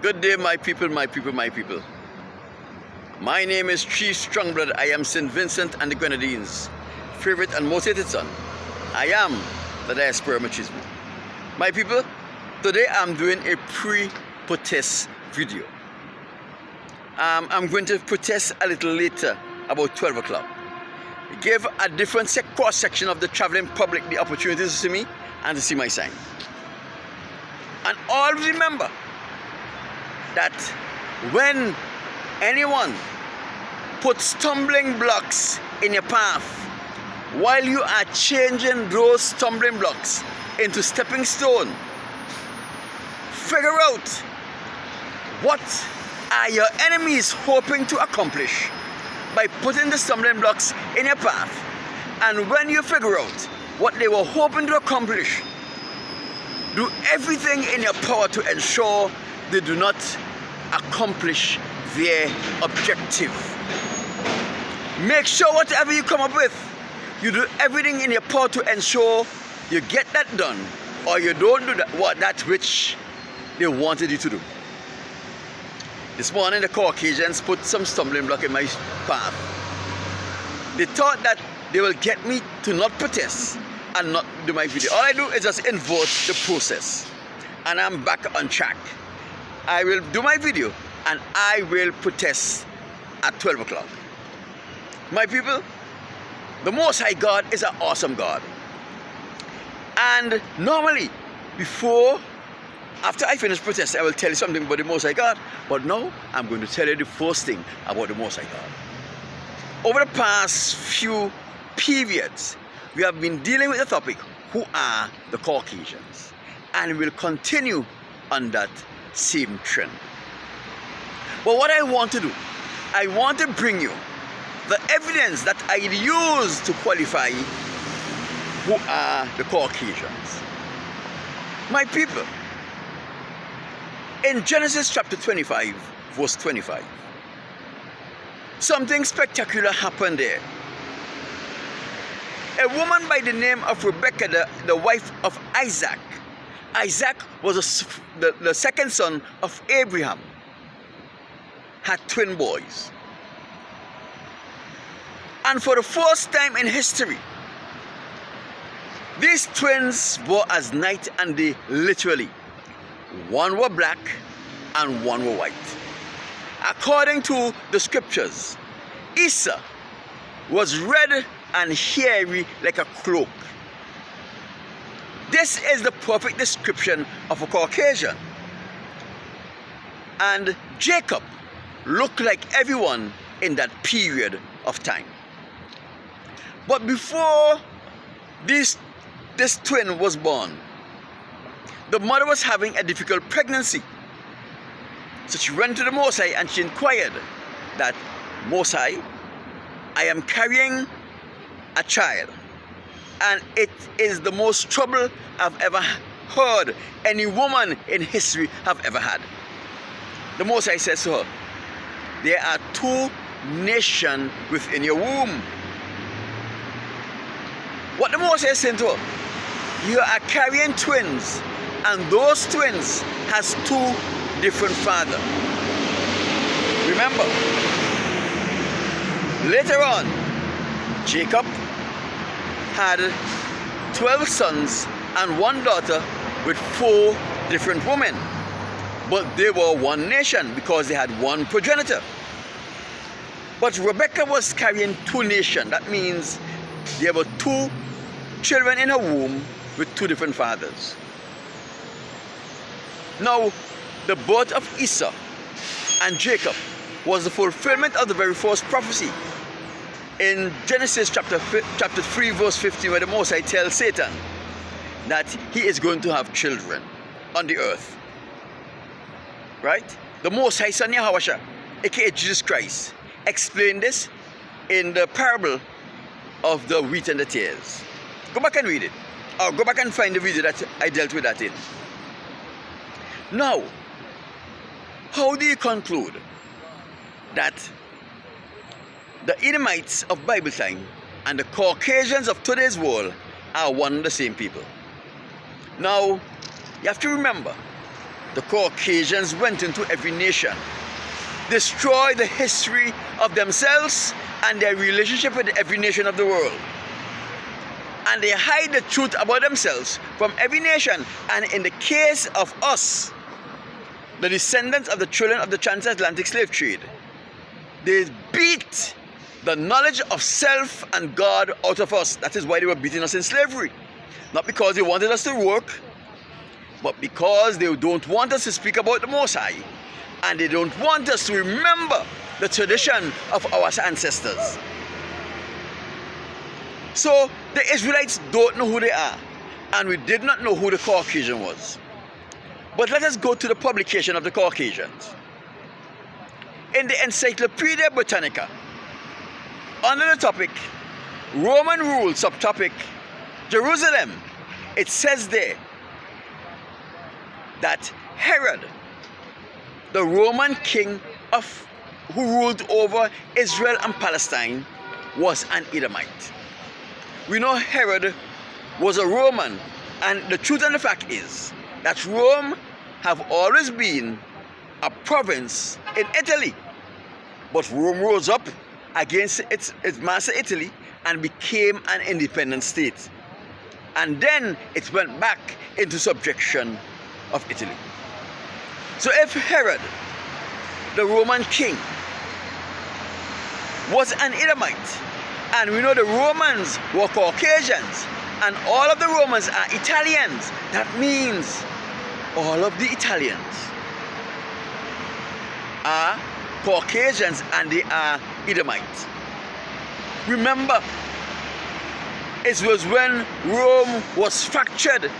Good day, my people, my people, my people. My name is Chief Strongblood. I am St. Vincent and the Grenadines' favorite and motivated son. I am the diaspora machismo. My people, today I'm doing a pre-protest video. I'm going to protest a little later, about 12 o'clock. Give a different cross-section of the traveling public the opportunity to see me and to see my sign. And always remember that when anyone puts stumbling blocks in your path, while you are changing those stumbling blocks into stepping stone, figure out what are your enemies hoping to accomplish by putting the stumbling blocks in your path. And when you figure out what they were hoping to accomplish, do everything in your power to ensure they do not accomplish their objective. Make sure whatever you come up with, you do everything in your power to ensure you get that done, or you don't do that which they wanted you to do. This morning the Caucasians put some stumbling block in my path. They thought that they will get me to not protest and not do my video. All I do is just invert the process, and I'm back on track. I will do my video and I will protest at 12 o'clock. My people, the Most High God is an awesome God. And normally, after I finish protesting, I will tell you something about the Most High God. But now, I'm going to tell you the first thing about the Most High God. Over the past few periods, we have been dealing with the topic, who are the Caucasians? And we'll continue on that same trend. But what I want to do, I want to bring you the evidence that I use to qualify who are the Caucasians. My people, in Genesis chapter 25, verse 25, something spectacular happened there. A woman by the name of Rebekah, the wife of Isaac. Isaac was the second son of Abraham, had twin boys. And for the first time in history, these twins were as night and day, literally. One were black and one were white. According to the scriptures, Esau was red and hairy like a cloak. This is the perfect description of a Caucasian. And Jacob looked like everyone in that period of time. But before this twin was born, the mother was having a difficult pregnancy. So she went to the Most High and she inquired that, Most High, I am carrying a child, and it is the most trouble I've ever heard any woman in history have ever had. The Most High says to her, there are two nations within your womb. What the Most High is saying to her, you are carrying twins, and those twins has two different fathers. Remember, later on, Jacob had 12 sons and one daughter with 4 different women. But they were one nation because they had one progenitor. But Rebekah was carrying 2 nations. That means there were 2 children in her womb with 2 different fathers. Now, the birth of Esau and Jacob was the fulfillment of the very first prophecy in Genesis chapter 3, verse 15, where the Most High tells Satan that he is going to have children on the earth. Right? The Most High Son Yahweh, aka Jesus Christ, explained this in the parable of the wheat and the tares. Go back and read it, or go back and find the video that I dealt with that in. Now, how do you conclude that the Edomites of Bible time and the Caucasians of today's world are one and the same people? Now, you have to remember the Caucasians went into every nation, destroyed the history of themselves and their relationship with every nation of the world. And they hide the truth about themselves from every nation. And in the case of us, the descendants of the children of the transatlantic slave trade, they beat the knowledge of self and God out of us. That is why they were beating us in slavery. Not because they wanted us to work, but because they don't want us to speak about the Most High. And they don't want us to remember the tradition of our ancestors. So the Israelites don't know who they are. And we did not know who the Caucasian was. But let us go to the publication of the Caucasians. In the Encyclopedia Britannica, under the topic Roman Rule, subtopic Jerusalem, it says there that Herod, the Roman king who ruled over Israel and Palestine, was an Edomite. We know Herod was a Roman, and the truth and the fact is that Rome have always been a province in Italy. But Rome rose up against its master Italy and became an independent state. And then it went back into subjection of Italy. So if Herod, the Roman king, was an Edomite, and we know the Romans were Caucasians, and all of the Romans are Italians, that means all of the Italians are Caucasians and they are Edomites. Remember, it was when Rome was fractured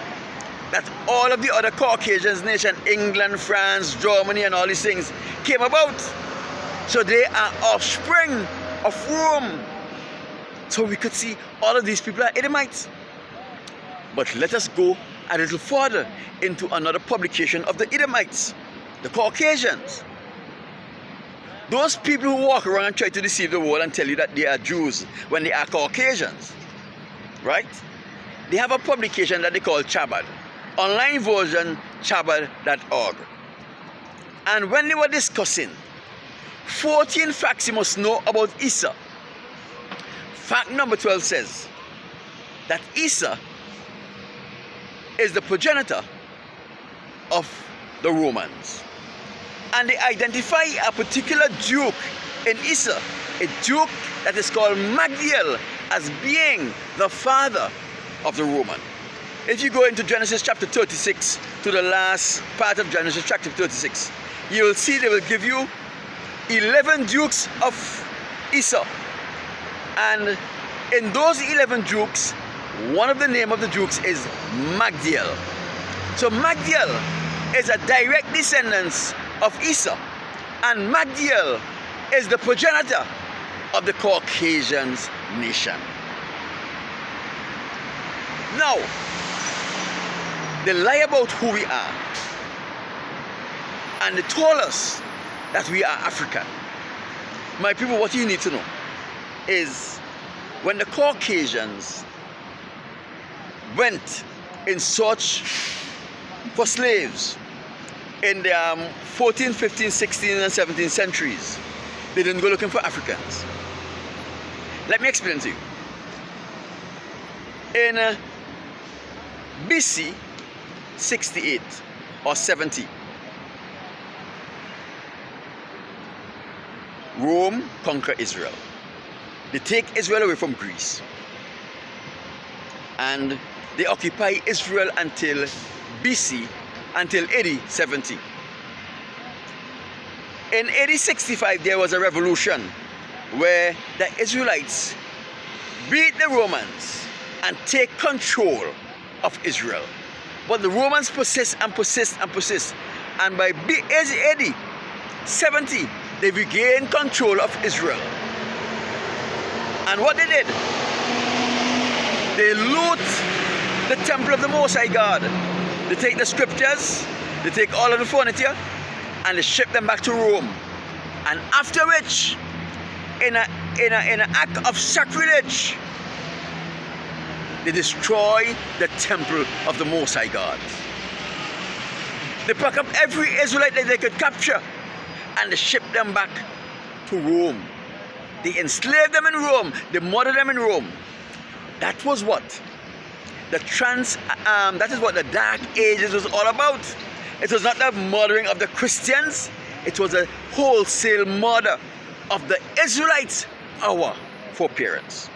that all of the other Caucasian nations, England, France, Germany, and all these things came about. So they are offspring of Rome. So we could see all of these people are Edomites. But let us go a little further into another publication of the Edomites, the Caucasians. Those people who walk around and try to deceive the world and tell you that they are Jews when they are Caucasians, right? They have a publication that they call Chabad, online version chabad.org. And when they were discussing 14 facts you must know about Esau, fact number 12 says that Esau is the progenitor of the Romans. And they identify a particular duke in Esau, a duke that is called Magdiel, as being the father of the Roman. If you go into Genesis chapter 36 to the last part of Genesis chapter 36, you will see they will give you 11 dukes of Esau. And in those 11 dukes, one of the name of the dukes is Magdiel. So Magdiel is a direct descendant of Esau, and Magdiel is the progenitor of the Caucasians nation. Now, they lie about who we are, and they told us that we are African. My people, what you need to know is when the Caucasians went in search for slaves in the 14th, 15th, 16th, and 17th centuries, they didn't go looking for Africans. Let me explain to you. In BC 68 or 70, Rome conquered Israel. They take Israel away from Greece. And they occupy Israel until BC, until AD 70. In AD 65, there was a revolution where the Israelites beat the Romans and take control of Israel. But the Romans persist and persist and persist. And by AD 70, they regained control of Israel. And what they did, they loot the temple of the Most High God. They take the scriptures, they take all of the furniture, and they ship them back to Rome. And after which, in an act of sacrilege, they destroy the temple of the Most High God. They pack up every Israelite that they could capture and they ship them back to Rome. They enslaved them in Rome. They murdered them in Rome. That was what that is what the Dark Ages was all about. It was not the murdering of the Christians. It was a wholesale murder of the Israelites, our foreparents.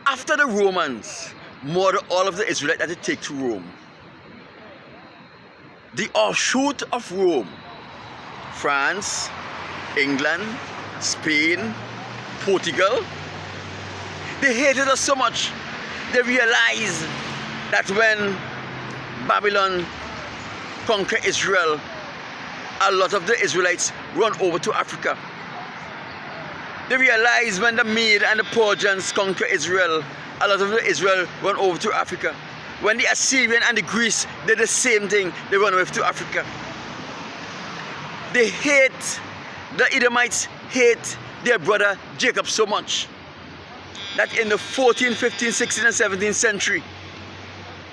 After the Romans murdered all of the Israelites that they take to Rome, the offshoot of Rome, France, England, Spain, Portugal, they hated us so much, they realized that when Babylon conquered Israel, a lot of the Israelites run over to Africa. They realized when the Mede and the Persians conquered Israel, a lot of the Israel run over to Africa. When the Assyrian and the Greece did the same thing, they run over to Africa. They hate, the Edomites hate their brother Jacob so much that in the 14th, 15th, 16th and 17th century,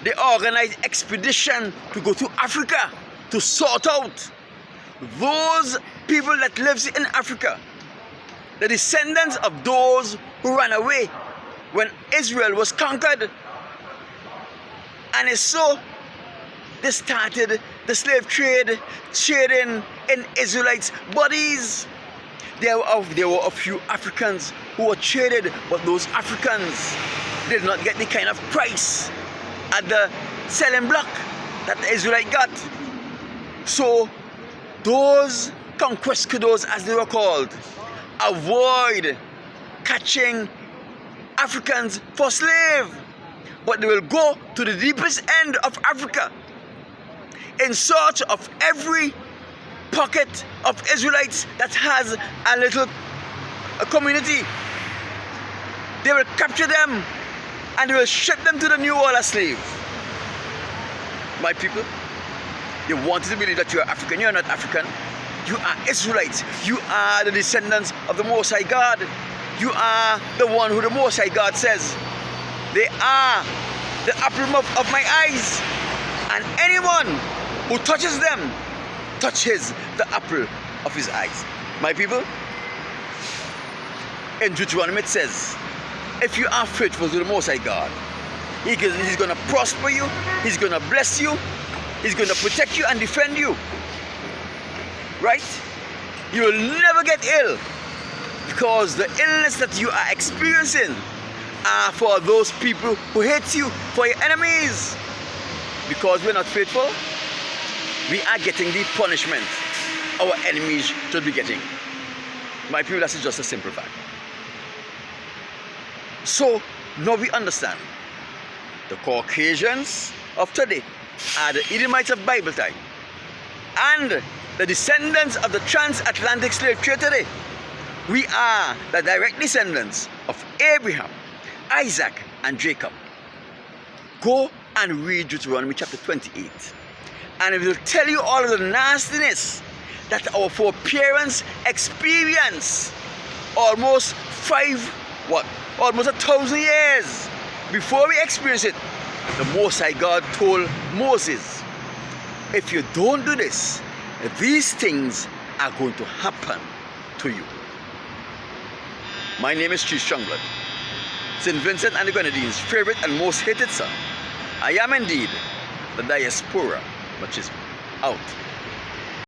they organized expedition to go to Africa to sort out those people that lives in Africa, the descendants of those who ran away when Israel was conquered. And so they started the slave trade, trading in Israelites' bodies. There were a few Africans who were traded, but those Africans did not get the kind of price at the selling block that the Israelite got. So those conquistadors, as they were called, avoid catching Africans for slave, but they will go to the deepest end of Africa in search of every pocket of Israelites that has a little community. They will capture them and they will ship them to the New World as slaves. My people, you want to believe that you are African. You are not African. You are Israelites. You are the descendants of the Most High God. You are the one who the Most High God says, they are the apple of my eyes, and anyone who touches them touches the apple of his eyes. My people, in Deuteronomy it says, if you are faithful to the Most High God, He's going to prosper you, He's going to bless you, He's going to protect you and defend you. Right? You will never get ill, because the illness that you are experiencing are for those people who hate you, for your enemies. Because we're not faithful, we are getting the punishment our enemies should be getting. My people, that's just a simple fact. So now we understand the Caucasians of today are the Edomites of Bible time, and the descendants of the transatlantic slave trade today, we are the direct descendants of Abraham, Isaac, and Jacob. Go and read Deuteronomy chapter 28, and it will tell you all of the nastiness that our foreparents experienced almost 1,000 years before we experience it. The Most High God told Moses, if you don't do this, these things are going to happen to you. My name is Chief Strongblood, St. Vincent and the Grenadines' favorite and most hated son. I am indeed the diaspora machismo. Out.